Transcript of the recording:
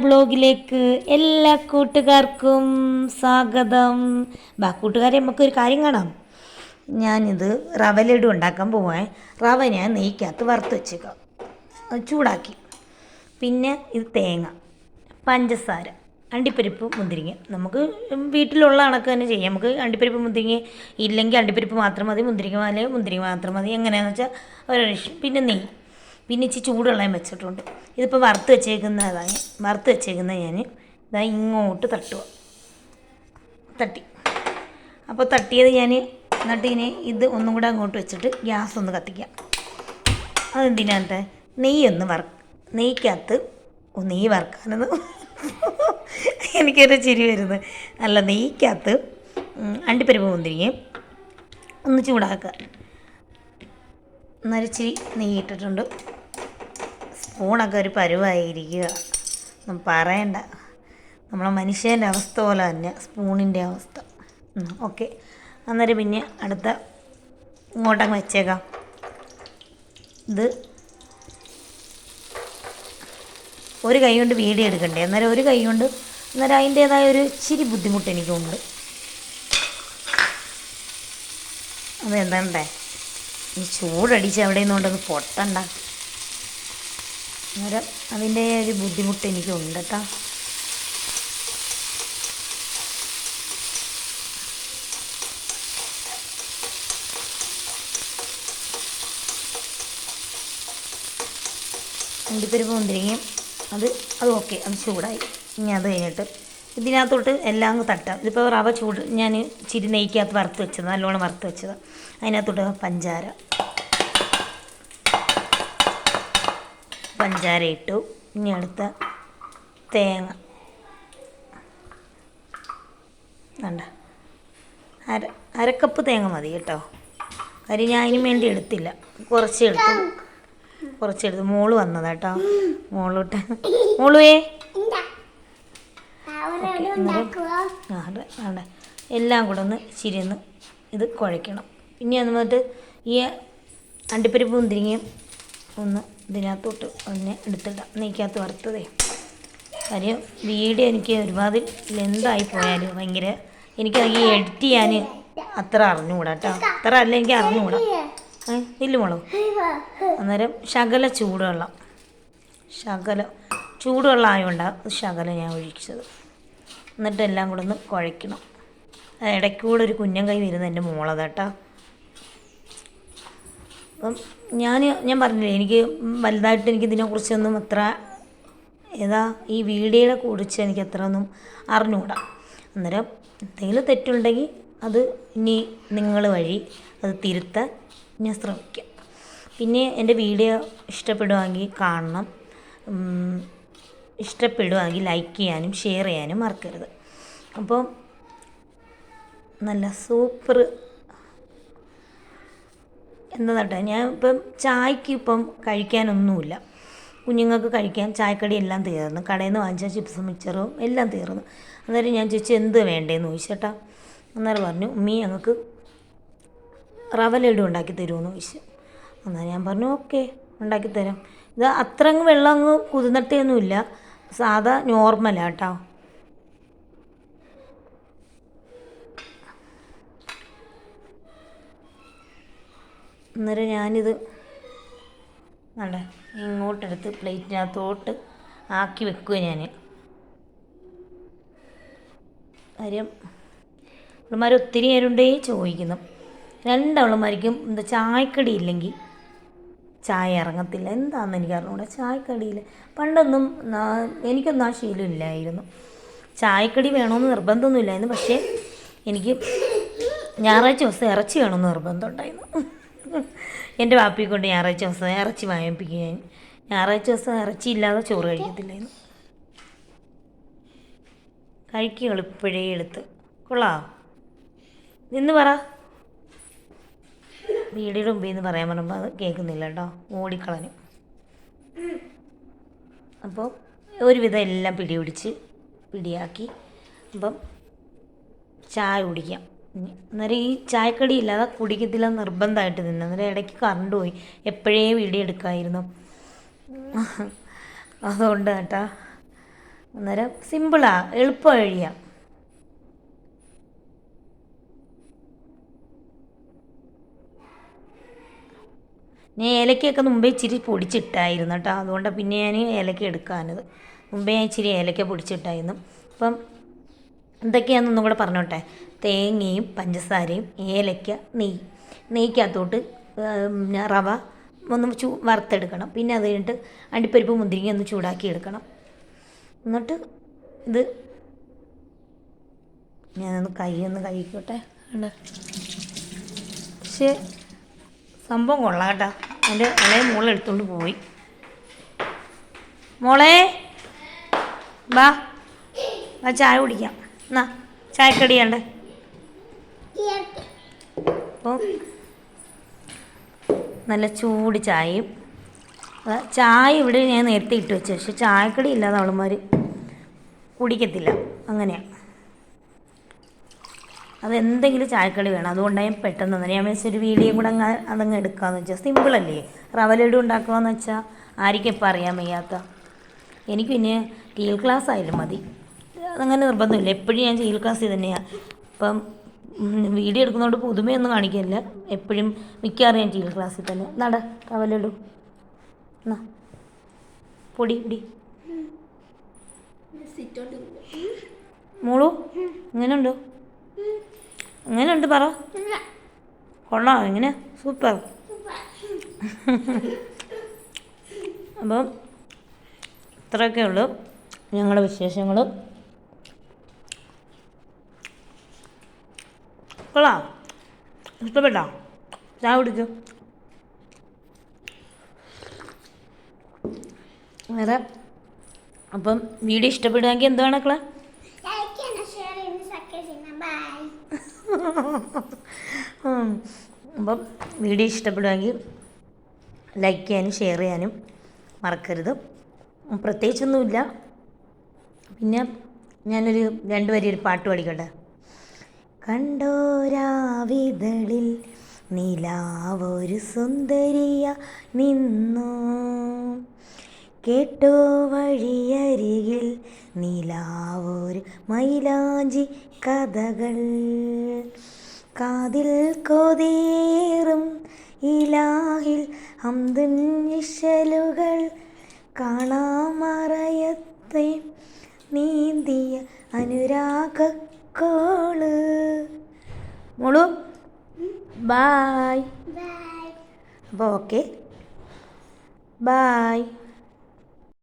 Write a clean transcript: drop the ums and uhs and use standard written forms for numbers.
ബ്ലോഗിലേക്ക് എല്ലാ കൂട്ടുകാർക്കും സ്വാഗതം. കൂട്ടുകാരെ, നമുക്കൊരു കാര്യം കാണാം. ഞാനിത് റവ ലഡു ഉണ്ടാക്കാൻ പോവാൻ. റവ ഞാൻ നെയ്ക്കകത്ത് വറുത്ത് വെച്ചേക്കാം, ചൂടാക്കി. പിന്നെ ഇത് തേങ്ങ, പഞ്ചസാര, അണ്ടിപ്പരിപ്പ്, മുന്തിരിങ്ങ. നമുക്ക് വീട്ടിലുള്ള കണക്ക് തന്നെ ചെയ്യാം. നമുക്ക് അണ്ടിപ്പരിപ്പ് മുന്തിരിങ്ങ ഇല്ലെങ്കിൽ അണ്ടിപ്പരിപ്പ് മാത്രം മതി, മുന്തിരിങ്ങ അല്ലെങ്കിൽ മുന്തിരിങ്ങ മാത്രം മതി, എങ്ങനെയാണെന്ന് വെച്ചാൽ ഓരോ ഇഷ്ടം. പിന്നെ നെയ്യ്, പിന്നെ ഇച്ചിരി ചൂടുവെള്ളം വെച്ചിട്ടുണ്ട്. ഇതിപ്പോൾ വറുത്ത് വെച്ചേക്കുന്ന ഞാൻ ഇതാ ഇങ്ങോട്ട് തട്ടി. അപ്പോൾ തട്ടിയത് ഞാൻ എന്നിട്ട് ഇനി ഇത് ഒന്നും കൂടെ അങ്ങോട്ട് വെച്ചിട്ട് ഗ്യാസ് ഒന്ന് കത്തിക്കാം. അതെന്തിനാകട്ടെ, നെയ്ക്കകത്ത് നെയ്യ് വറുക്കാനെന്ന് എനിക്കൊരു ചിരി വരുന്നത്. അല്ല, നെയ്ക്കകത്ത് അണ്ടിപ്പരിപ്പ് മുന്തിരിങ്ങയും ഒന്ന് ചൂടാക്കുക. നരിച്ചിരി നെയ്യ് ഇട്ടിട്ടുണ്ട്. സ്പൂണൊക്കെ ഒരു പരുവായിരിക്കുക, പറയണ്ട. നമ്മളെ മനുഷ്യൻ്റെ അവസ്ഥ പോലെ തന്നെ സ്പൂണിൻ്റെ അവസ്ഥ. ഓക്കെ, അന്നേരം പിന്നെ അടുത്ത ഇങ്ങോട്ടങ്ങ് വെച്ചേക്കാം. ഇത് ഒരു കൈ കൊണ്ട് വീഡിയോ എടുക്കണ്ടേ, അന്നേരം ഒരു കൈ കൊണ്ട്, അന്നേരം അതിൻ്റേതായ ഒരു ഇച്ചിരി ബുദ്ധിമുട്ട് എനിക്കുണ്ട്. അതെന്താണ്ടേ, ഈ ചൂടടിച്ച് അവിടെ നിന്നുകൊണ്ടൊന്ന് പൊട്ടണ്ട. അന്നേരം അതിൻ്റെ ഒരു ബുദ്ധിമുട്ട് എനിക്കുണ്ട് കേട്ടോ. അണ്ടിപ്പരിപ്പ് മുന്തിരിങ്ങയും അത് ഓക്കെ, അത് ചൂടായി. ഇനി അത് കഴിഞ്ഞിട്ട് ഇതിനകത്തോട്ട് എല്ലാം അങ്ങ് തട്ടാം. ഇതിപ്പോൾ റവ ഞാൻ ഇച്ചിരി നെയ്ക്കകത്ത് വറുത്ത് വെച്ചത്, നല്ലോണം വറുത്ത് വെച്ചത്. അതിനകത്തോട്ട് പഞ്ചാര ഇട്ടു. ഇനി അടുത്ത തേങ്ങ വേണ്ട, അരക്കപ്പ് തേങ്ങ മതി കേട്ടോ. കാര്യം ഞാൻ അതിന് വേണ്ടി എടുത്തില്ല, കുറച്ചെടുത്ത്. മോള് വന്നതാ കേട്ടോ, മോളുവേ. എല്ലാം കൂടെ ഒന്ന് ചിരിന്ന് ഇത് കുഴയ്ക്കണം. പിന്നെ എന്നിട്ട് ഈ അണ്ടിപ്പരിപ്പ് മുന്തിരിങ്ങയും ഒന്ന് ഇതിനകത്തോട്ട് ഒന്ന് എടുത്തിടാം, നെയ്ക്കകത്ത് വറുത്തതേ. കാര്യം വീഡിയോ എനിക്ക് ഒരുപാട് ലെന്തായി പോയാലും ഭയങ്കര, എനിക്കാണെങ്കിൽ എഡിറ്റ് ചെയ്യാൻ അത്ര അറിഞ്ഞുകൂടാ കേട്ടോ. അത്ര അല്ല, എനിക്ക് അറിഞ്ഞുകൂടാ. ഇല്ല മോളോ. അന്നേരം ശകല ചൂടുവെള്ളം ആയതുകൊണ്ടാണ് ശകലം ഞാൻ ഒഴിച്ചത്. എന്നിട്ട് എല്ലാം കൂടെ ഒന്ന് കുഴയ്ക്കണം. ഇടയ്ക്കൂടെ ഒരു കുഞ്ഞൻ കൈ വരുന്നത് എൻ്റെ മോളതാട്ടോ. അപ്പം ഞാൻ പറഞ്ഞില്ലേ, എനിക്ക് വലുതായിട്ട് ഇതിനെക്കുറിച്ചൊന്നും അത്ര ഈ വീഡിയോയെ കുറിച്ച് എനിക്ക് അത്ര ഒന്നും അറിഞ്ഞുകൂടാ. അന്നേരം എന്തെങ്കിലും തെറ്റുണ്ടെങ്കിൽ അത് ഇനി നിങ്ങൾ വഴി അത് തിരുത്താൻ ഞാൻ ശ്രമിക്കാം. പിന്നെ എൻ്റെ വീഡിയോ ഇഷ്ടപ്പെടുവാണെങ്കിൽ കാണണം, ഇഷ്ടപ്പെടുവാണെങ്കിൽ ലൈക്ക് ചെയ്യാനും ഷെയർ ചെയ്യാനും മറക്കരുത്. അപ്പോൾ നല്ല സൂപ്പർ എന്താ ഞാൻ ഇപ്പം ചായക്ക് കഴിക്കാനൊന്നുമില്ല. കുഞ്ഞുങ്ങൾക്ക് കഴിക്കാൻ ചായക്കടി എല്ലാം തീർന്നു. കടയിൽ നിന്ന് വാങ്ങിച്ച ചിപ്സും മിച്ചറും എല്ലാം തീർന്നു. അന്നേരം ഞാൻ ചോദിച്ചു എന്ത് വേണ്ടേന്ന് ചോദിച്ചേട്ടാ. അന്നേരം പറഞ്ഞു, ഉമ്മി ഞങ്ങൾക്ക് റവ ലഡു ഉണ്ടാക്കി തരുമെന്ന് ചോദിച്ചു. എന്നാൽ ഞാൻ പറഞ്ഞു ഓക്കെ, ഉണ്ടാക്കിത്തരാം. ഇത് അത്ര വെള്ളം അങ്ങ് കുതിർന്നിട്ടൊന്നുമില്ല, സാധാ നോർമലാണ് കേട്ടോ. അന്നേരം ഞാനിത് ഇങ്ങോട്ടെടുത്ത് പ്ലേറ്റിനകത്തോട്ട് ആക്കി വെക്കുക. ഞാൻ കാര്യം അവളുമാർ ഒത്തിരി നേരമുണ്ടേ ചോദിക്കുന്നു. രണ്ടവളുമാർക്കും ചായക്കടി ഇല്ലെങ്കിൽ ചായ ഇറങ്ങത്തില്ല. എന്താണെന്ന് എനിക്ക് അറിഞ്ഞൂടാ. ചായക്കടിയിൽ പണ്ടൊന്നും എനിക്കൊന്നും ആ ശീലമില്ലായിരുന്നു. ചായക്കടി വേണമെന്ന് നിർബന്ധമൊന്നുമില്ലായിരുന്നു. പക്ഷേ എനിക്ക് ഞായറാഴ്ച ദിവസം ഇറച്ചി വേണമെന്ന് നിർബന്ധം ഉണ്ടായിരുന്നു. എൻ്റെ വാപ്പിയെ കൊണ്ട് ഞായറാഴ്ച ദിവസം ഇറച്ചി വാങ്ങിപ്പിക്കുക. ഞായറാഴ്ച ദിവസം ഇറച്ചി ഇല്ലാതെ ചോറ് കഴിക്കത്തില്ലായിരുന്നു. കഴിക്കുകയുള്ളൂ ഇപ്പോഴേ എടുത്ത്. കൊള്ളാം, നിന്ന് പറ. വീടിയുടെ മുമ്പിൽ നിന്ന് പറയാൻ പറയുമ്പോൾ അത് കേൾക്കുന്നില്ല കേട്ടോ, ഓടിക്കളഞ്ഞു. അപ്പോൾ ഒരുവിധം എല്ലാം പിടിയാക്കി. അപ്പം ചായ കുടിക്കാം. അന്നേരം ഈ ചായക്കടി ഇല്ലാതെ കുടിക്കത്തില്ല, നിർബന്ധമായിട്ട് നിന്ന്. അന്നേരം ഇടയ്ക്ക് കറണ്ട് പോയി, എപ്പോഴേ വീഡിയോ എടുക്കാമായിരുന്നു. അതുകൊണ്ട് കേട്ടോ അന്നേരം സിമ്പിളാ, എളുപ്പ വഴിയാ. ഞാൻ ഏലക്കയൊക്കെ മുമ്പേ ഇച്ചിരി പൊടിച്ചിട്ടായിരുന്നു കേട്ടോ, അതുകൊണ്ടാണ് പിന്നെ ഞാൻ ഏലക്ക എടുക്കാനത്. മുമ്പേ ഞാൻ ഇച്ചിരി ഏലക്ക പൊടിച്ചിട്ടായിരുന്നു. അപ്പം എന്തൊക്കെയാണെന്നൊന്നും കൂടെ പറഞ്ഞോട്ടെ. തേങ്ങയും പഞ്ചസാരയും ഏലക്ക, നെയ്ക്കകത്തോട്ട് റവ ഒന്ന് വറുത്തെടുക്കണം. പിന്നെ അത് കഴിഞ്ഞിട്ട് അണ്ടിപ്പരിപ്പ് മുന്തിരിങ്ങ ഒന്ന് ചൂടാക്കി എടുക്കണം. എന്നിട്ട് ഇത് ഞാനൊന്ന് കൈയൊന്ന് കഴിക്കട്ടെ. പക്ഷേ സംഭവം കൊള്ളാം കേട്ടോ. എൻ്റെ ഇളയ മോളെടുത്തോണ്ട് പോയി. മോളെ ബാ ചായ കുടിക്കാം. എന്നാ ചായക്കടിയാണ്ട്. അപ്പോൾ നല്ല ചൂട് ചായയും, ചായ ഇവിടെ ഞാൻ നേരത്തെ ഇട്ട് വെച്ചു. പക്ഷെ ചായക്കടി ഇല്ലാതെ അവളുമാർ കുടിക്കത്തില്ല. അങ്ങനെയാണ്, അതെന്തെങ്കിലും ചായക്കടി വേണം. അതുകൊണ്ടാണ് ഞാൻ പെട്ടെന്ന് തന്നെ ഞാൻ വെച്ചൊരു വീഡിയോയും കൂടെ അതങ്ങ് എടുക്കാമെന്ന് വെച്ചാൽ. സിമ്പിളല്ലേ റവ ലഡു ഉണ്ടാക്കുകയെന്ന് വെച്ചാൽ. ആർക്കും ഇപ്പം അറിയാൻ വയ്യാത്ത എനിക്ക് പിന്നെ ടീൽ ക്ലാസ് ആയാലും മതി, അതങ്ങനെ നിർബന്ധമില്ല. എപ്പോഴും ഞാൻ ടീൽ ക്ലാസ്സിൽ തന്നെയാണ്. ഇപ്പം വീഡിയോ എടുക്കുന്നതുകൊണ്ട് പുതുമയൊന്നും കാണിക്കില്ല. എപ്പോഴും മിക്കവാറും ഞാൻ ടീൽ ക്ലാസ്സിൽ തന്നെ. നട റവ ലഡു എന്നാ പൊടി മോളു എങ്ങനെയുണ്ടോ? എങ്ങനെയുണ്ട് പറ. കൊള്ളാം, എങ്ങനെ? സൂപ്പർ. അപ്പം ഇത്രയൊക്കെ ഉള്ളൂ ഞങ്ങളുടെ വിശേഷങ്ങൾ. കൊള്ളാം, ഇഷ്ടപ്പെട്ടോ? ചായ കുടിക്കൂ. വേറെ അപ്പം വീഡിയോ ഇഷ്ടപ്പെടുകയെങ്കിൽ എന്താണ് മക്കളെ? അപ്പം വീഡിയോ ഇഷ്ടപ്പെടുകയെങ്കിൽ ലൈക്ക് ചെയ്യാനും ഷെയർ ചെയ്യാനും മറക്കരുത്. പ്രത്യേകിച്ചൊന്നുമില്ല. പിന്നെ ഞാനൊരു 2 വരി ഒരു പാട്ട് പാടിക്കോട്ടെ. കണ്ടോരാവിതളിൽ നിലാവൊരു സുന്ദരിയ നിന്നു, കേട്ടോ വഴിയരികിൽ നിലാവൊരു മൈലാഞ്ചി കഥകൾ, കാതിൽ കൊതേറും ഇലാഹിൽ ഹംദുൻ ഇശലുകൾ, കാണാമറയത്തെ നീന്തിയ അനുരാഗക്കോള്. മോളു ബായ്. അപ്പോൾ ഓക്കെ, ബായ്.